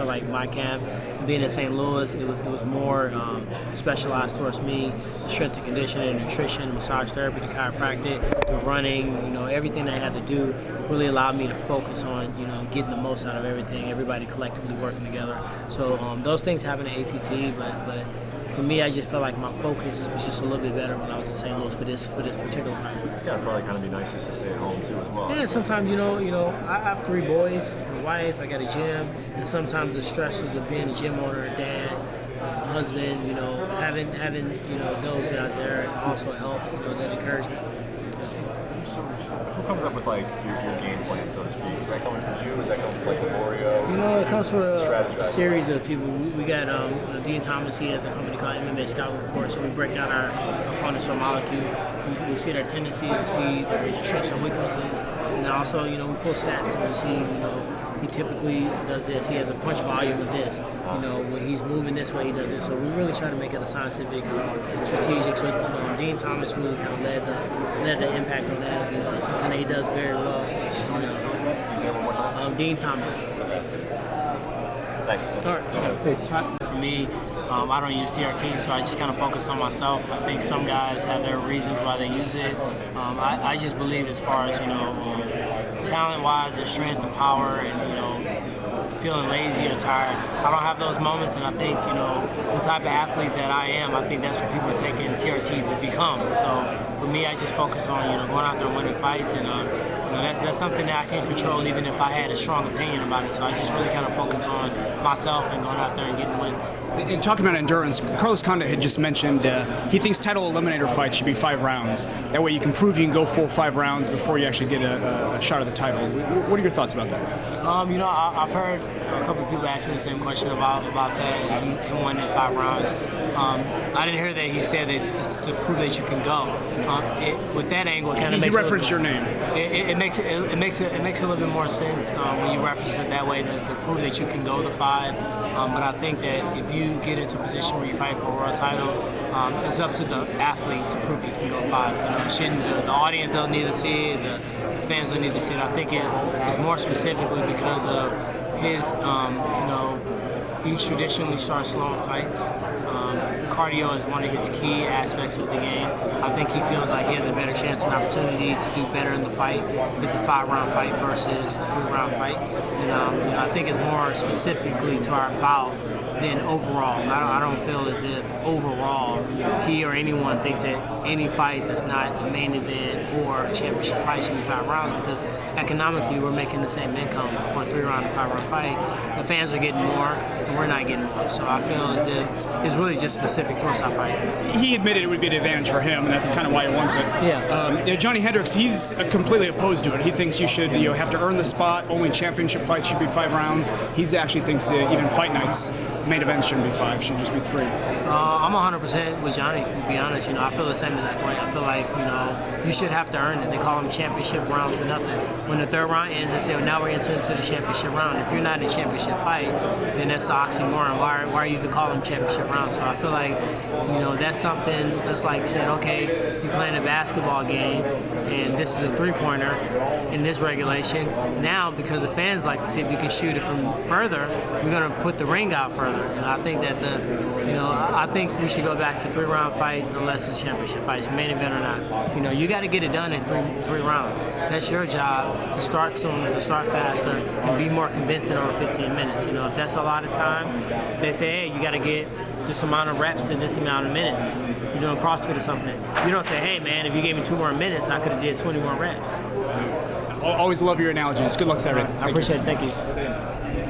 feel like my camp, being in St. Louis, it was more specialized towards me. Strength and conditioning, nutrition, massage therapy, the chiropractic, the running, everything I had to do really allowed me to focus on, getting the most out of everything, everybody collectively working together. So those things happen at ATT, but for me, I just felt like my focus was just a little bit better when I was in St. Louis for this particular fight. It's got to probably kind of be nice just to stay at home too as well. Yeah, sometimes I have 3 boys, my wife, I got a gym, and sometimes the stresses of being a gym owner, dad, husband, having those guys there also help, that encouragement. Who comes up with like your game plan, so to speak? Is that coming from you? Is that coming from like Florio? It comes from a series of people. We got Dean Thomas. He has a company called MMA Scouting Report. So we break down our opponents on molecule. We see their tendencies, we see their strengths and weaknesses, and also we pull stats and we see he typically does this. He has a punch volume of this. When he's moving this way, he does this. So we really try to make it a scientific, strategic. So Dean Thomas really kind of led the impact on that. It's something that he does very well. Can you say it one more time? Dean Thomas. Thanks. All right. For me, I don't use TRT, so I just kind of focus on myself. I think some guys have their reasons why they use it. I just believe as far as, talent-wise and strength and power and, feeling lazy or tired, I don't have those moments, and I think, the type of athlete that I am, I think that's what people are taking TRT to become. So for me, I just focus on, going out there and winning fights, and that's something that I can't control even if I had a strong opinion about it. So I just really kind of focus on myself and going out there and getting wins. In talking about endurance, Carlos Condit had just mentioned he thinks title eliminator fights should be 5 rounds. That way you can prove you can go full 5 rounds before you actually get a shot at the title. What are your thoughts about that? I've heard a couple of people ask me the same question about that, him winning 5 rounds. I didn't hear that he said that this is to prove that you can go. With that angle, it kind of makes. He referenced your name. It makes a little bit more sense when you reference it that way to prove that you can go to 5. But I think that if you get into a position where you fight for a world title, it's up to the athlete to prove he can go 5. The audience doesn't need to see it. The fans don't need to see it. I think it's more specifically because of his, he traditionally starts slow in fights. Cardio is one of his key aspects of the game. I think he feels like he has a better chance and opportunity to do better in the fight if it's a 5-round fight versus a 3-round fight. And I think it's more specifically to our bout than overall. I don't feel as if overall he or anyone thinks that any fight that's not a main event or a championship fight should be 5 rounds, because economically we're making the same income for a 3-round and 5-round fight. The fans are getting more and we're not getting more. So I feel as if it's really just specific towards our fight. He admitted it would be an advantage for him, and that's kind of why he wants it. Yeah. Johnny Hendricks, he's completely opposed to it. He thinks you should have to earn the spot. Only championship fights should be 5 rounds. He actually thinks even fight nights, main events shouldn't be 5, should just be 3. I'm 100% with Johnny, to be honest. I feel the same exact way. I feel like, you should have to earn it. They call them championship rounds for nothing. When the 3rd round ends, they say, well, now we're entering into the championship round. If you're not in a championship fight, then that's the oxymoron. Why are you even calling them championship rounds? So I feel like, that's something that's like saying, okay, you're playing a basketball game, and this is a 3-pointer in this regulation. Now, because the fans like to see if you can shoot it from further, we're going to put the ring out further. I think that I think we should go back to 3-round fights unless it's championship fights, main event or not. You got to get it done in three rounds. That's your job, to start sooner, to start faster, and be more convincing over 15 minutes. If that's a lot of time, they say, hey, you got to get this amount of reps in this amount of minutes. You're doing CrossFit or something. You don't say, hey, man, if you gave me 2 more minutes, I could have did 20 more reps. Always love your analogies. Good luck Saturday. I appreciate it. Thank you.